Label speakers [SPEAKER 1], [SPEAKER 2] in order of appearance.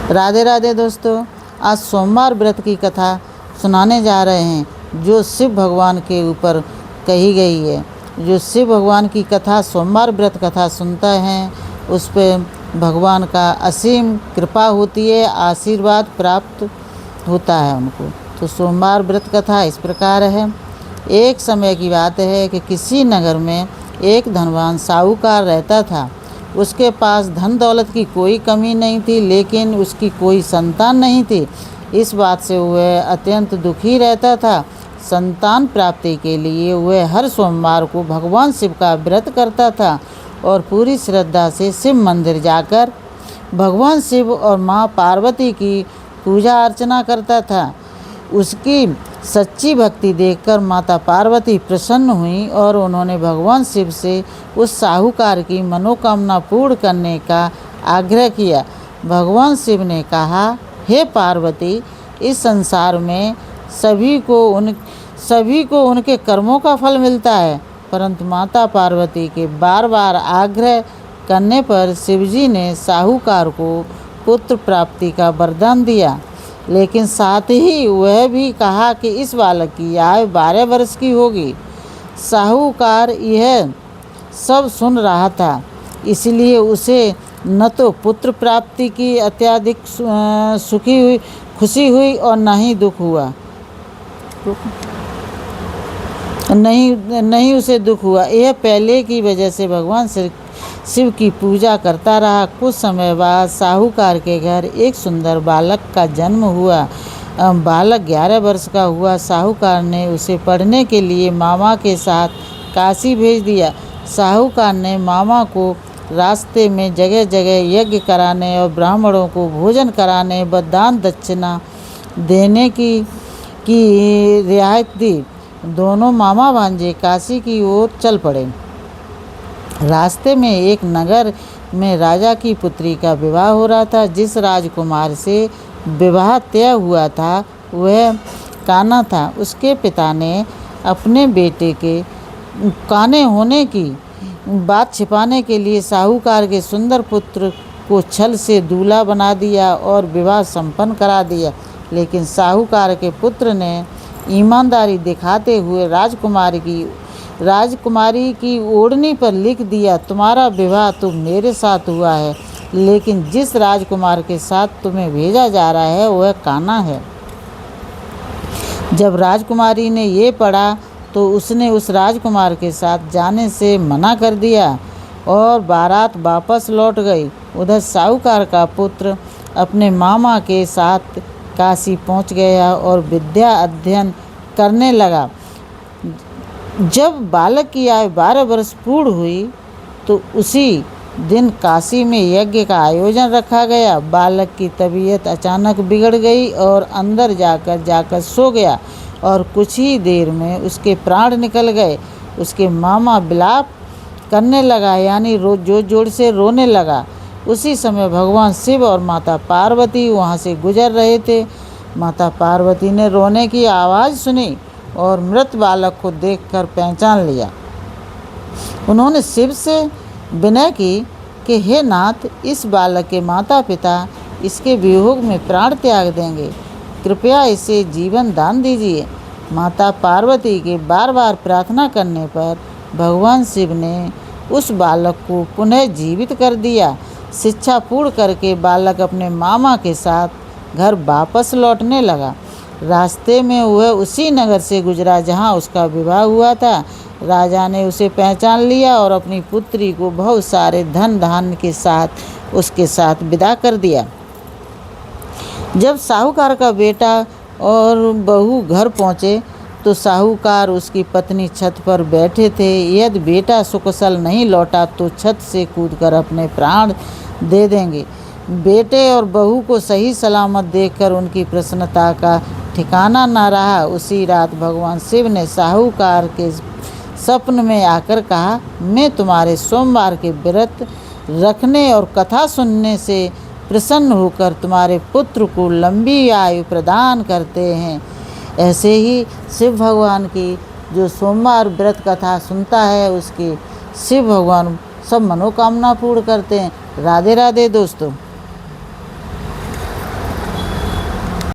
[SPEAKER 1] राधे राधे दोस्तों, आज सोमवार व्रत की कथा सुनाने जा रहे हैं जो शिव भगवान के ऊपर कही गई है। जो शिव भगवान की कथा सोमवार व्रत कथा सुनता है उस पर भगवान का असीम कृपा होती है, आशीर्वाद प्राप्त होता है उनको। तो सोमवार व्रत कथा इस प्रकार है। एक समय की बात है कि किसी नगर में एक धनवान साहूकार रहता था। उसके पास धन दौलत की कोई कमी नहीं थी, लेकिन उसकी कोई संतान नहीं थी। इस बात से वह अत्यंत दुखी रहता था। संतान प्राप्ति के लिए वह हर सोमवार को भगवान शिव का व्रत करता था और पूरी श्रद्धा से शिव मंदिर जाकर भगवान शिव और माँ पार्वती की पूजा अर्चना करता था। उसकी सच्ची भक्ति देखकर माता पार्वती प्रसन्न हुई और उन्होंने भगवान शिव से उस साहूकार की मनोकामना पूर्ण करने का आग्रह किया। भगवान शिव ने कहा, हे पार्वती, इस संसार में सभी को उनके कर्मों का फल मिलता है, परंतु माता पार्वती के बार बार आग्रह करने पर शिवजी ने साहूकार को पुत्र प्राप्ति का वरदान दिया। लेकिन साथ ही वह भी कहा कि इस बालक की आयु 12 वर्ष की होगी। साहूकार यह सब सुन रहा था, इसलिए उसे न तो पुत्र प्राप्ति की अत्यधिक खुशी हुई और न ही दुख हुआ। नहीं उसे दुख हुआ। यह पहले की वजह से भगवान शिव की पूजा करता रहा। कुछ समय बाद साहूकार के घर एक सुंदर बालक का जन्म हुआ। बालक 11 वर्ष का हुआ। साहूकार ने उसे पढ़ने के लिए मामा के साथ काशी भेज दिया। साहूकार ने मामा को रास्ते में जगह जगह यज्ञ कराने और ब्राह्मणों को भोजन कराने व दान दक्षिणा देने की रियायत दी। दोनों मामा भांजे काशी की ओर चल पड़े। रास्ते में एक नगर में राजा की पुत्री का विवाह हो रहा था। जिस राजकुमार से विवाह तय हुआ था वह कान्हा था। उसके पिता ने अपने बेटे के काने होने की बात छिपाने के लिए साहूकार के सुंदर पुत्र को छल से दूल्हा बना दिया और विवाह संपन्न करा दिया। लेकिन साहूकार के पुत्र ने ईमानदारी दिखाते हुए राजकुमारी की ओढ़नी पर लिख दिया, तुम्हारा विवाह तो मेरे साथ हुआ है, लेकिन जिस राजकुमार के साथ तुम्हें भेजा जा रहा है वह कान्हा है। जब राजकुमारी ने ये पढ़ा तो उसने उस राजकुमार के साथ जाने से मना कर दिया और बारात वापस लौट गई। उधर साहूकार का पुत्र अपने मामा के साथ काशी पहुंच गया और विद्या अध्ययन करने लगा। जब बालक की आयु 12 वर्ष पूर्ण हुई तो उसी दिन काशी में यज्ञ का आयोजन रखा गया। बालक की तबीयत अचानक बिगड़ गई और अंदर जाकर सो गया और कुछ ही देर में उसके प्राण निकल गए। उसके मामा विलाप करने लगा, यानी जोर जोर से रोने लगा। उसी समय भगवान शिव और माता पार्वती वहाँ से गुजर रहे थे। माता पार्वती ने रोने की आवाज़ सुनी और मृत बालक को देखकर पहचान लिया। उन्होंने शिव से विनय की कि हे नाथ, इस बालक के माता पिता इसके वियोग में प्राण त्याग देंगे, कृपया इसे जीवन दान दीजिए। माता पार्वती के बार बार प्रार्थना करने पर भगवान शिव ने उस बालक को पुनः जीवित कर दिया। शिक्षा पूर्ण करके बालक अपने मामा के साथ घर वापस लौटने लगा। रास्ते में वह उसी नगर से गुजरा जहां उसका विवाह हुआ था। राजा ने उसे पहचान लिया और अपनी पुत्री को बहुत सारे धन धान्य के साथ उसके साथ विदा कर दिया। जब साहूकार का बेटा और बहू घर पहुँचे तो साहूकार उसकी पत्नी छत पर बैठे थे। यदि बेटा सुकुशल नहीं लौटा तो छत से कूदकर अपने प्राण दे देंगे। बेटे और बहू को सही सलामत देखकर उनकी प्रसन्नता का ठिकाना न रहा। उसी रात भगवान शिव ने साहूकार के स्वप्न में आकर कहा, मैं तुम्हारे सोमवार के व्रत रखने और कथा सुनने से प्रसन्न होकर तुम्हारे पुत्र को लंबी आयु प्रदान करते हैं। ऐसे ही शिव भगवान की जो सोमवार व्रत कथा सुनता है उसकी शिव भगवान सब मनोकामना पूर्ण करते हैं। राधे राधे दोस्तों।